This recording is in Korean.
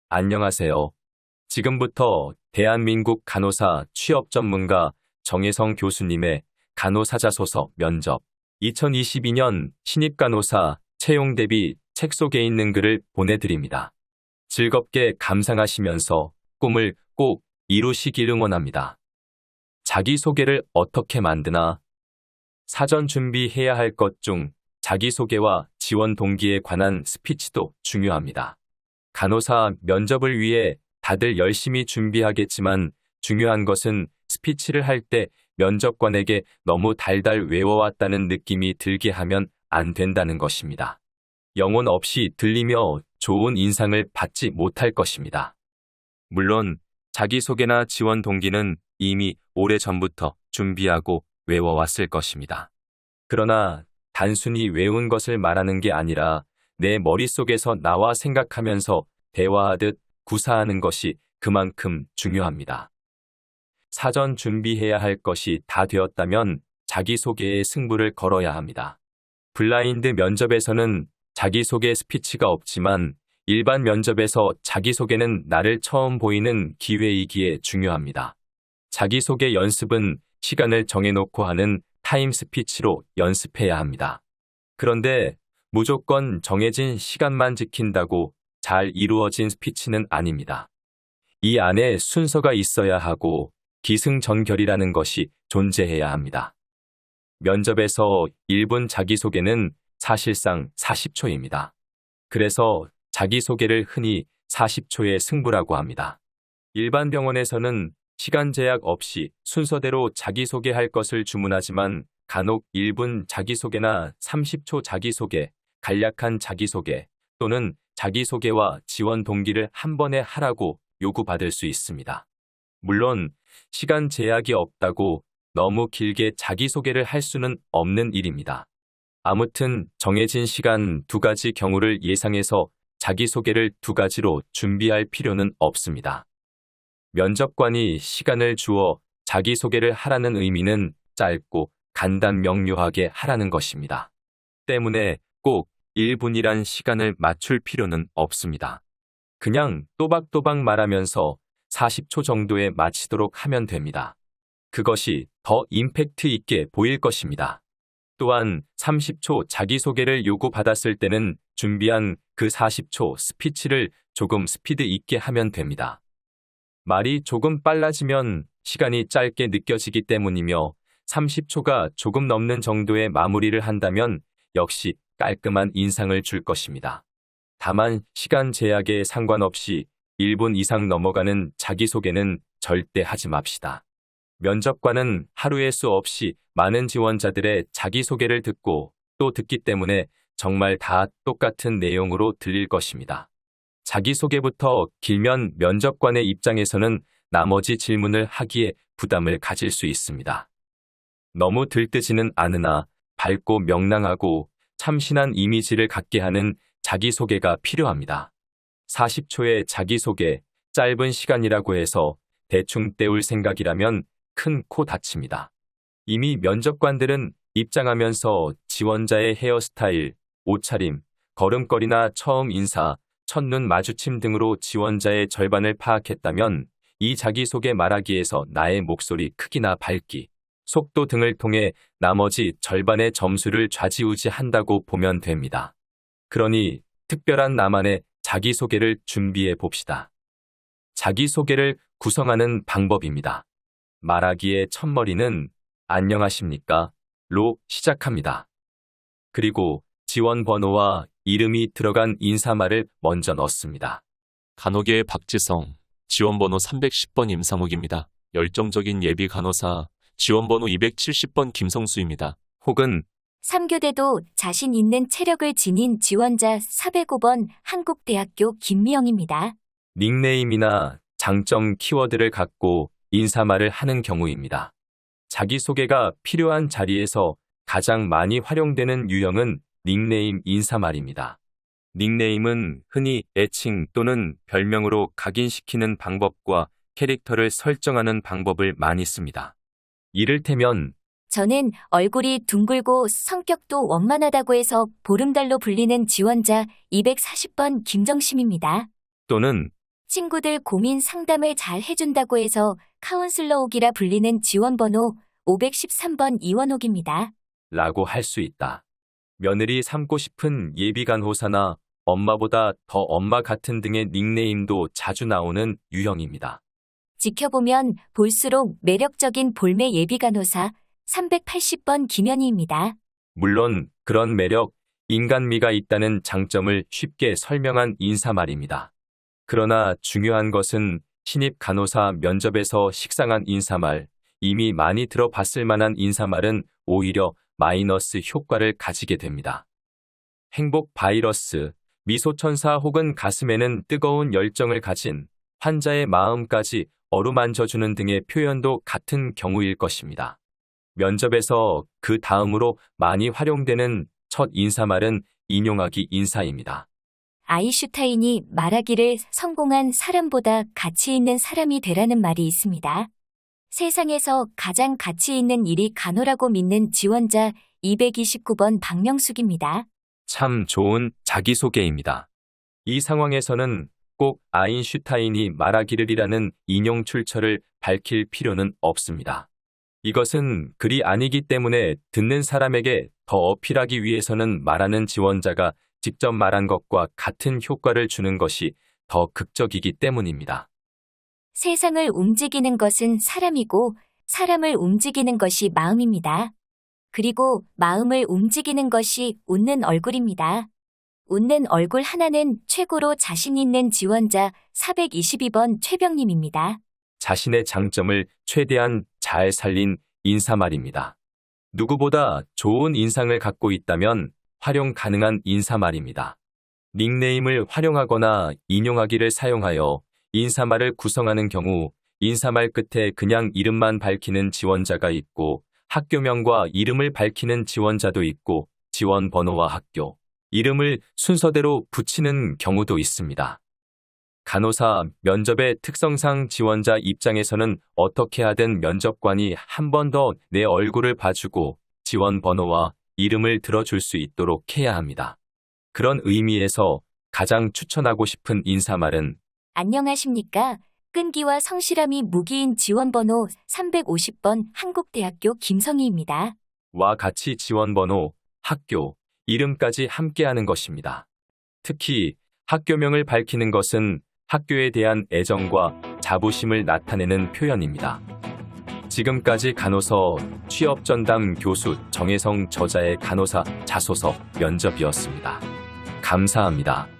안녕하세요. 지금부터 대한민국 간호사 취업 전문가 정혜성 교수님의 간호사자소서 면접 2022년 신입간호사 채용 대비 책 속에 있는 글을 보내드립니다. 즐겁게 감상하시면서 꿈을 꼭 이루시길 응원합니다. 자기소개를 어떻게 만드나? 사전 준비해야 할 것 중 자기소개와 지원 동기에 관한 스피치도 중요합니다. 간호사 면접을 위해 다들 열심히 준비하겠지만 중요한 것은 스피치를 할 때 면접관에게 너무 달달 외워왔다는 느낌이 들게 하면 안 된다는 것입니다. 영혼 없이 들리며 좋은 인상을 받지 못할 것입니다. 물론 자기소개나 지원 동기는 이미 오래전부터 준비하고 외워왔을 것입니다. 그러나 단순히 외운 것을 말하는 게 아니라 내 머릿속에서 나와 생각하면서 대화하듯 구사하는 것이 그만큼 중요합니다. 사전 준비해야 할 것이 다 되었다면 자기소개에 승부를 걸어야 합니다. 블라인드 면접에서는 자기소개 스피치가 없지만 일반 면접에서 자기소개는 나를 처음 보이는 기회이기에 중요합니다. 자기소개 연습은 시간을 정해놓고 하는 타임 스피치로 연습해야 합니다. 그런데 무조건 정해진 시간만 지킨다고 잘 이루어진 스피치는 아닙니다. 이 안에 순서가 있어야 하고 기승전결이라는 것이 존재해야 합니다. 면접에서 1분 자기소개는 사실상 40초입니다. 그래서 자기소개를 흔히 40초의 승부라고 합니다. 일반 병원에서는 시간 제약 없이 순서대로 자기소개할 것을 주문하지만 간혹 1분 자기소개나 30초 자기소개, 간략한 자기소개 또는 자기소개와 지원 동기를 한 번에 하라고 요구받을 수 있습니다. 물론 시간 제약이 없다고 너무 길게 자기소개를 할 수는 없는 일입니다. 아무튼 정해진 시간 2가지 경우를 예상해서 자기소개를 2가지로 준비할 필요는 없습니다. 면접관이 시간을 주어 자기소개를 하라는 의미는 짧고 간단 명료하게 하라는 것입니다. 때문에 꼭 1분이란 시간을 맞출 필요는 없습니다. 그냥 또박또박 말하면서 40초 정도에 마치도록 하면 됩니다. 그것이 더 임팩트 있게 보일 것입니다. 또한 30초 자기소개를 요구받았을 때는 준비한 그 40초 스피치를 조금 스피드 있게 하면 됩니다. 말이 조금 빨라지면 시간이 짧게 느껴지기 때문이며 30초가 조금 넘는 정도의 마무리를 한다면 역시 깔끔한 인상을 줄 것입니다. 다만 시간 제약에 상관없이 1분 이상 넘어가는 자기소개는 절대 하지 맙시다. 면접관은 하루에 수 없이 많은 지원자들의 자기소개를 듣고 또 듣기 때문에 정말 다 똑같은 내용으로 들릴 것입니다. 자기소개부터 길면 면접관의 입장에서는 나머지 질문을 하기에 부담을 가질 수 있습니다. 너무 들뜨지는 않으나 밝고 명랑하고 참신한 이미지를 갖게 하는 자기소개가 필요합니다. 40초의 자기소개, 짧은 시간이라고 해서 대충 때울 생각이라면 큰 코 다칩니다. 이미 면접관들은 입장하면서 지원자의 헤어스타일, 옷차림, 걸음걸이나 처음 인사, 첫눈 마주침 등으로 지원자의 절반을 파악했다면 이 자기소개 말하기에서 나의 목소리 크기나 밝기, 속도 등을 통해 나머지 절반의 점수를 좌지우지한다고 보면 됩니다. 그러니 특별한 나만의 자기소개를 준비해 봅시다. 자기소개를 구성하는 방법입니다. 말하기의 첫머리는 안녕하십니까? 로 시작합니다. 그리고 지원 번호와 이름이 들어간 인사말을 먼저 넣습니다. 간호계의 박지성, 지원번호 310번 임상욱입니다. 열정적인 예비 간호사, 지원번호 270번 김성수입니다. 혹은 3교대도 자신 있는 체력을 지닌 지원자 405번 한국대학교 김미영입니다. 닉네임이나 장점 키워드를 갖고 인사말을 하는 경우입니다. 자기소개가 필요한 자리에서 가장 많이 활용되는 유형은 닉네임 인사말입니다. 닉네임은 흔히 애칭 또는 별명으로 각인시키는 방법과 캐릭터를 설정하는 방법을 많이 씁니다. 이를테면 저는 얼굴이 둥글고 성격도 원만하다고 해서 보름달로 불리는 지원자 240번 김정심입니다. 또는 친구들 고민 상담을 잘 해준다고 해서 카운슬러옥이라 불리는 지원번호 513번 이원옥입니다. 라고 할 수 있다. 며느리 삼고 싶은 예비간호사나 엄마보다 더 엄마 같은 등의 닉네임도 자주 나오는 유형입니다. 지켜보면 볼수록 매력적인 볼매 예비간호사 380번 김연희입니다. 물론 그런 매력, 인간미가 있다는 장점을 쉽게 설명한 인사말입니다. 그러나 중요한 것은 신입 간호사 면접에서 식상한 인사말, 이미 많이 들어봤을 만한 인사말은 오히려 마이너스 효과를 가지게 됩니다. 행복 바이러스, 미소천사 혹은 가슴에는 뜨거운 열정을 가진 환자의 마음까지 어루만져주는 등의 표현도 같은 경우일 것입니다. 면접에서 그 다음으로 많이 활용되는 첫 인사말은 인용하기 인사입니다. 아인슈타인이 말하기를 성공한 사람보다 가치 있는 사람이 되라는 말이 있습니다. 세상에서 가장 가치 있는 일이 간호라고 믿는 지원자 229번 박명숙입니다. 참 좋은 자기소개입니다. 이 상황에서는 꼭 아인슈타인이 말하기를이라는 인용 출처를 밝힐 필요는 없습니다. 이것은 글이 아니기 때문에 듣는 사람에게 더 어필하기 위해서는 말하는 지원자가 직접 말한 것과 같은 효과를 주는 것이 더 극적이기 때문입니다. 세상을 움직이는 것은 사람이고 사람을 움직이는 것이 마음입니다. 그리고 마음을 움직이는 것이 웃는 얼굴입니다. 웃는 얼굴 하나는 최고로 자신 있는 지원자 422번 최병님입니다. 자신의 장점을 최대한 잘 살린 인사말입니다. 누구보다 좋은 인상을 갖고 있다면 활용 가능한 인사말입니다. 닉네임을 활용하거나 인용하기를 사용하여 인사말을 구성하는 경우 인사말 끝에 그냥 이름만 밝히는 지원자가 있고 학교명과 이름을 밝히는 지원자도 있고 지원 번호와 학교, 이름을 순서대로 붙이는 경우도 있습니다. 간호사 면접의 특성상 지원자 입장에서는 어떻게 하든 면접관이 한 번 더 내 얼굴을 봐주고 지원 번호와 이름을 들어줄 수 있도록 해야 합니다. 그런 의미에서 가장 추천하고 싶은 인사말은 안녕하십니까? 끈기와 성실함이 무기인 지원번호 350번 한국대학교 김성희입니다. 와 같이 지원 번호, 학교, 이름까지 함께하는 것입니다. 특히 학교명을 밝히는 것은 학교에 대한 애정과 자부심을 나타내는 표현입니다. 지금까지 간호서 취업전담 교수 정혜성 저자의 간호사 자소서 면접이었습니다. 감사합니다.